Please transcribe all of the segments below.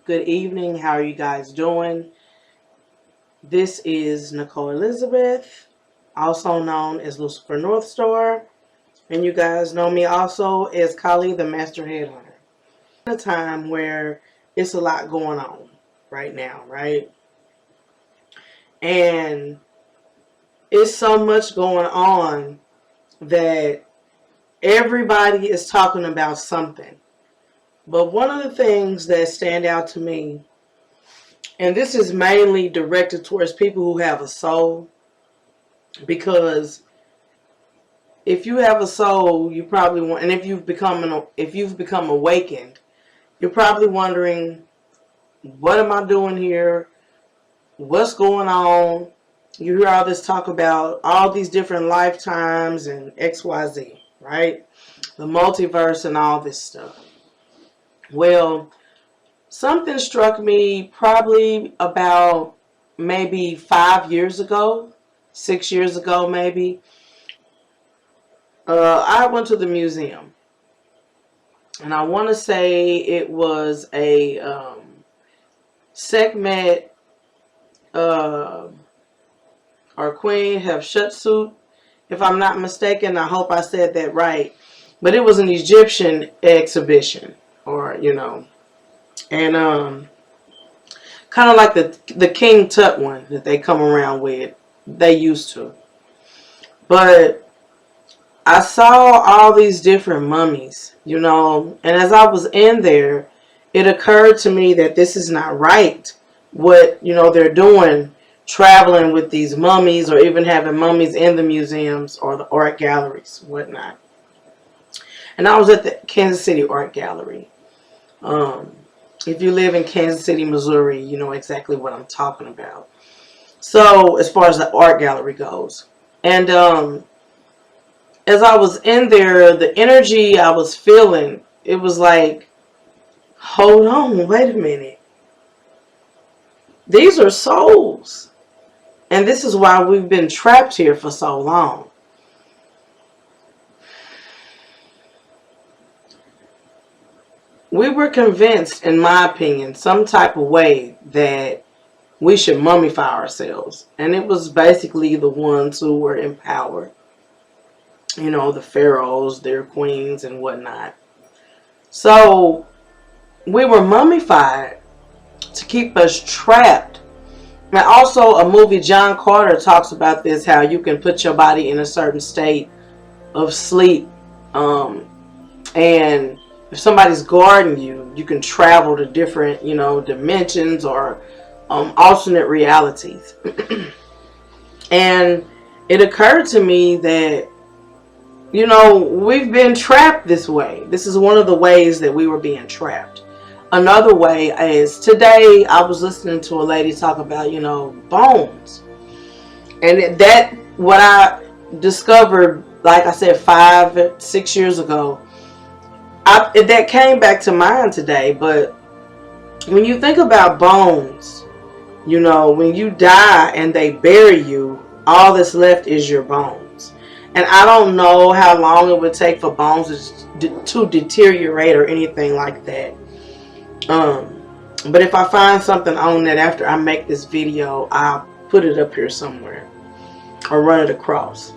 Good evening. How are you guys doing? This is Nicole Elizabeth, also known as Lucifer North Star. And you guys know me also as Kali the Master Headhunter. A time where it's a lot going on right now, right? And it's so much going on that everybody is talking about something. But one of the things that stand out to me, and this is mainly directed towards people who have a soul, because if you have a soul, you probably want, and if you've become awakened, you're probably wondering, what am I doing here? What's going on? You hear all this talk about all these different lifetimes and XYZ, right? The multiverse and all this stuff. Well, something struck me probably about maybe 5 years ago, 6 years ago maybe. I went to the museum, and I want to say it was a Sekhmet or Queen Hatshepsut, if I'm not mistaken. I hope I said that right. But it was an Egyptian exhibition, or and kind of like the King Tut one that they come around with. They used to, but I saw all these different mummies, and as I was in there, it occurred to me that this is not right. What, they're doing, traveling with these mummies, or even having mummies in the museums or the art galleries, whatnot. And I was at the Kansas City Art Gallery. If you live in Kansas City, Missouri, you know exactly what I'm talking about. So, as far as the art gallery goes. And, as I was in there, the energy I was feeling, it was like, hold on, wait a minute. These are souls. And this is why we've been trapped here for so long. We were convinced, in my opinion, some type of way that we should mummify ourselves. And it was basically the ones who were in power. The pharaohs, their queens, and whatnot. So we were mummified to keep us trapped. And also, a movie, John Carter, talks about this, how you can put your body in a certain state of sleep. And if somebody's guarding you, you can travel to different, dimensions or alternate realities. And it occurred to me that we've been trapped this way. This is one of the ways that we were being trapped. Another way is, today I was listening to a lady talk about, bones. And what I discovered, like I said, 5-6 years ago, that came back to mind today. But when you think about bones, when you die and they bury you, all that's left is your bones. And I don't know how long it would take for bones to deteriorate or anything like that. But if I find something on that after I make this video, I'll put it up here somewhere or run it across.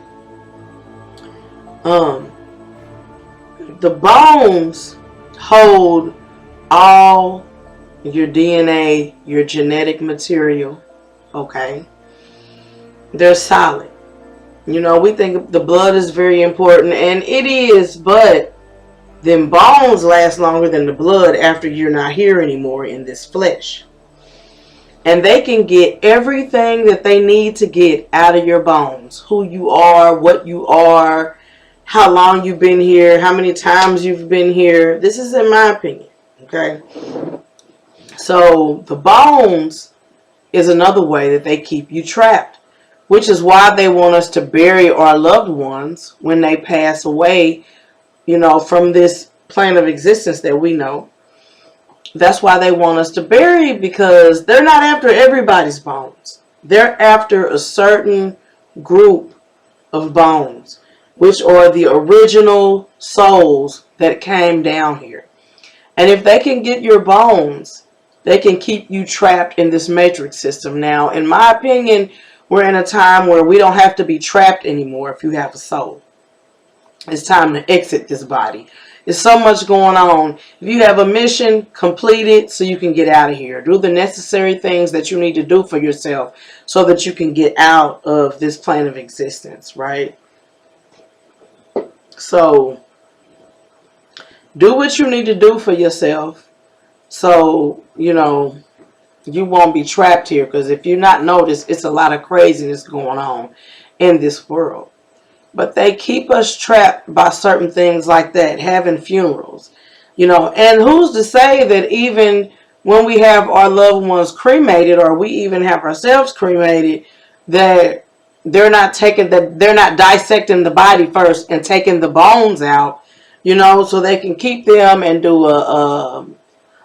The bones hold all your DNA, your genetic material. Okay, they're solid. We think the blood is very important, and it is, but then bones last longer than the blood after you're not here anymore in this flesh. And they can get everything that they need to get out of your bones. Who you are, what you are, how long you've been here, how many times you've been here. This is in my opinion, okay? So the bones is another way that they keep you trapped, which is why they want us to bury our loved ones when they pass away, from this plane of existence that we know. That's why they want us to bury, because they're not after everybody's bones. They're after a certain group of bones, which are the original souls that came down here. And if they can get your bones, They can keep you trapped in this matrix system. Now, in my opinion, we're in a time where we don't have to be trapped anymore if you have a soul. It's time to exit this body. There's so much going on. If you have a mission, complete it so you can get out of here. Do the necessary things that you need to do for yourself so that you can get out of this plane of existence, right? So, do what you need to do for yourself so, you know, you won't be trapped here. Because if you're not noticed, it's a lot of craziness going on in this world. But they keep us trapped by certain things like that, having funerals, you know. And who's to say that even when we have our loved ones cremated, or we even have ourselves cremated, that they're not dissecting the body first and taking the bones out, you know, so they can keep them and do a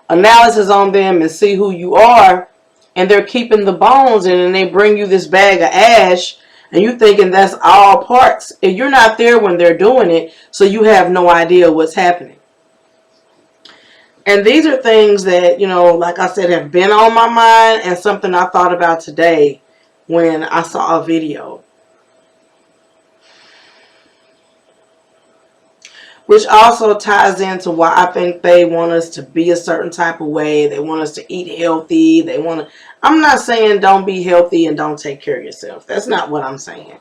analysis on them and see who you are. And they're keeping the bones, and then they bring you this bag of ash, and you thinking that's all parts. And you're not there when they're doing it, so you have no idea what's happening. And these are things that, you know, like I said, have been on my mind, and something I thought about today when I saw a video. Which also ties into why I think they want us to be a certain type of way. They want us to eat healthy. I'm not saying don't be healthy and don't take care of yourself. That's not what I'm saying.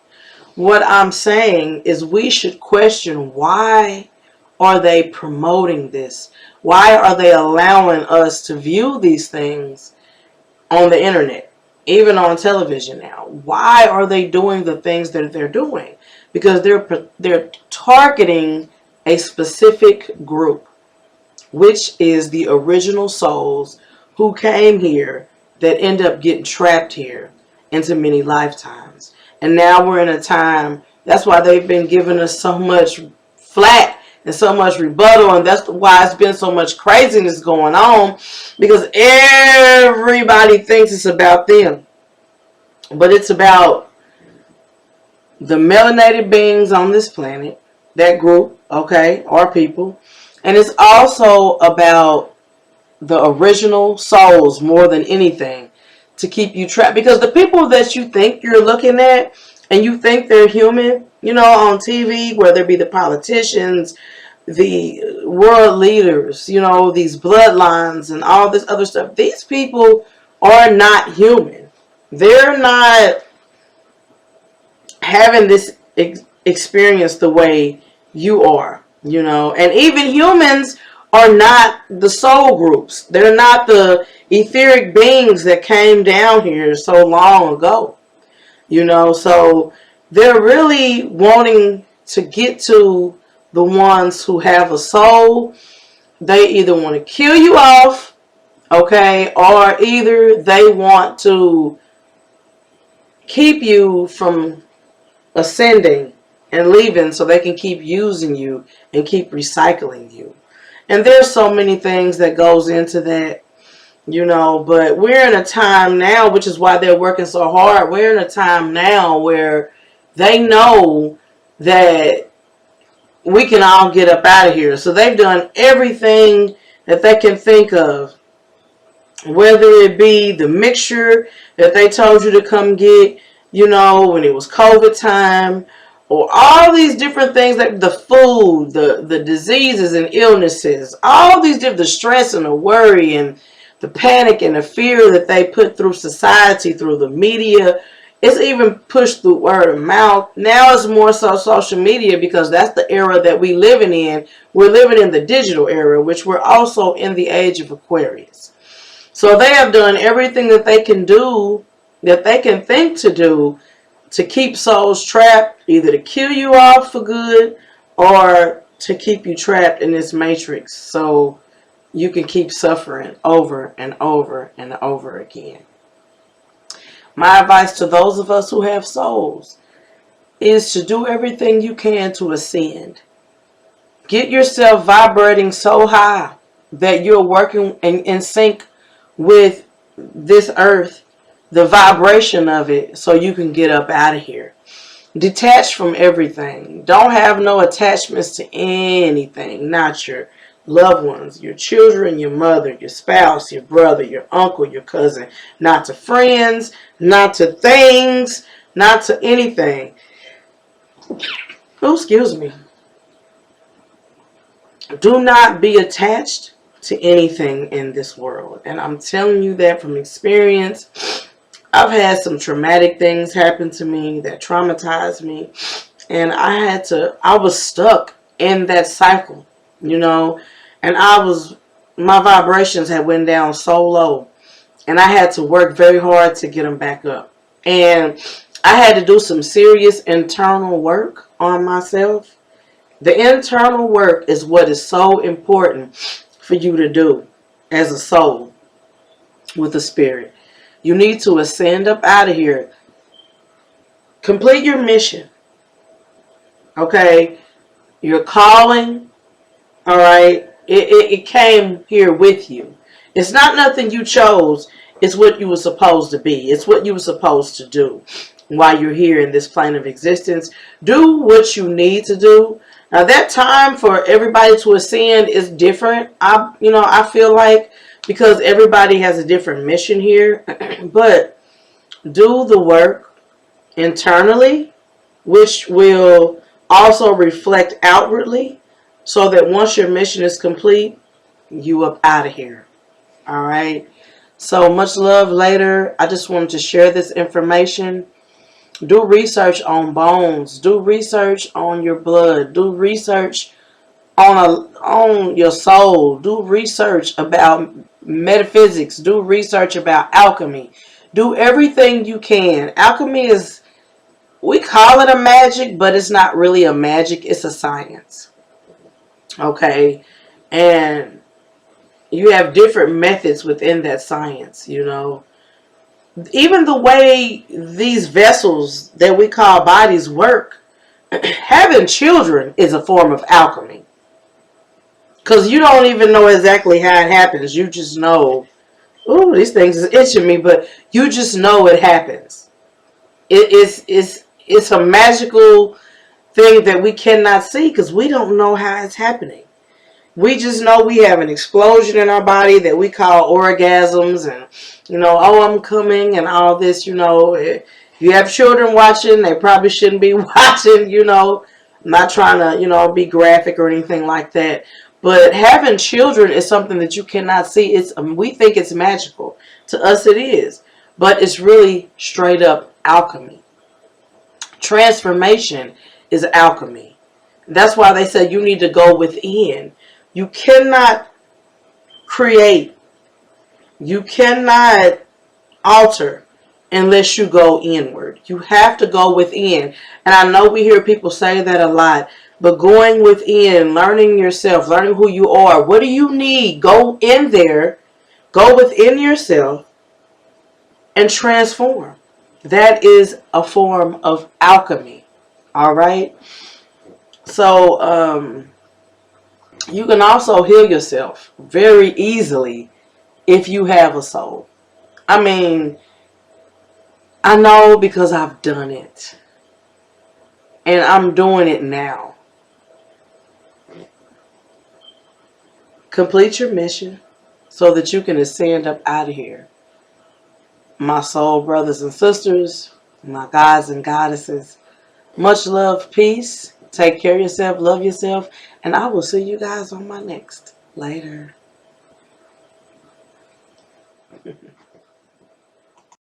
What I'm saying is we should question, why are they promoting this? Why are they allowing us to view these things on the internet, even on television now? Why are they doing the things that they're doing? Because they're targeting a specific group, which is the original souls who came here that end up getting trapped here into many lifetimes. And now we're in a time, that's why they've been giving us so much flack and so much rebuttal, and that's why it's been so much craziness going on, because everybody thinks it's about them. But it's about the melanated beings on this planet, that group, okay, our people. And it's also about the original souls more than anything, to keep you trapped. Because the people that you think you're looking at and you think they're human, you know, on TV, whether it be the politicians, the world leaders, you know, these bloodlines and all this other stuff, these people are not human. They're not having this experience the way you are, you know. And even humans are not the soul groups. They're not the etheric beings that came down here so long ago, you know. So they're really wanting to get to the ones who have a soul. They either want to kill you off, okay, or either they want to keep you from ascending and leaving so they can keep using you and keep recycling you. And there's so many things that goes into that, you know. But we're in a time now, which is why they're working so hard. We're in a time now where they know that we can all get up out of here. So they've done everything that they can think of, whether it be the mixture that they told you to come get, you know, when it was COVID time, or all these different things, like the food, the diseases and illnesses, all these different, the stress and the worry and the panic and the fear that they put through society, through the media. It's even pushed through word of mouth. Now it's more so social media, because that's the era that we're living in. We're living in the digital era, which we're also in the age of Aquarius. So they have done everything that they can do, that they can think to do, to keep souls trapped, either to kill you off for good or to keep you trapped in this matrix so you can keep suffering over and over and over again. My advice to those of us who have souls is to do everything you can to ascend. Get yourself vibrating so high that you're working in sync with this earth, the vibration of it, so you can get up out of here. Detach from everything. Don't have no attachments to anything. Not your loved ones, your children, your mother, your spouse, your brother, your uncle, your cousin. Not to friends, not to things, not to anything. Oh, excuse me. Do not be attached to anything in this world. And I'm telling you that from experience. I've had some traumatic things happen to me that traumatized me. And I was stuck in that cycle, you know. And my vibrations had went down so low. And I had to work very hard to get them back up. And I had to do some serious internal work on myself. The internal work is what is so important for you to do as a soul with a spirit. You need to ascend up out of here. Complete your mission. Okay? Your calling. Alright? It came here with you. It's not nothing you chose. It's what you were supposed to be. It's what you were supposed to do while you're here in this plane of existence. Do what you need to do. Now that time for everybody to ascend is different. I feel like, because everybody has a different mission here. But do the work internally, which will also reflect outwardly, so that once your mission is complete, you up out of here. All right. So much love later. I just wanted to share this information. Do research on bones. Do research on your blood. Do research on your soul. Do research about metaphysics. Do research about alchemy. Do everything you can. Alchemy is, we call it a magic, but it's not really a magic. It's a science. Okay. And you have different methods within that science, you know. Even the way these vessels that we call bodies work, having children is a form of alchemy. Because you don't even know exactly how it happens. You just know, ooh, these things is itching me, but you just know it happens. It's a magical thing that we cannot see because we don't know how it's happening. We just know we have an explosion in our body that we call orgasms, and, oh, I'm coming and all this, If you have children watching, they probably shouldn't be watching, I'm not trying to, be graphic or anything like that. But having children is something that you cannot see. We think it's magical. To us it is. But it's really straight up alchemy. Transformation is alchemy. That's why they say you need to go within. You cannot create, you cannot alter unless you go inward. You have to go within. And I know we hear people say that a lot, but going within, learning yourself, learning who you are, what do you need? Go in there, go within yourself and transform. That is a form of alchemy. All right? So, you can also heal yourself very easily if you have a soul. I mean, I know because I've done it. And I'm doing it now. Complete your mission so that you can ascend up out of here. My soul brothers and sisters, my gods and goddesses, much love, peace. Take care of yourself, love yourself, and I will see you guys on my next. Later.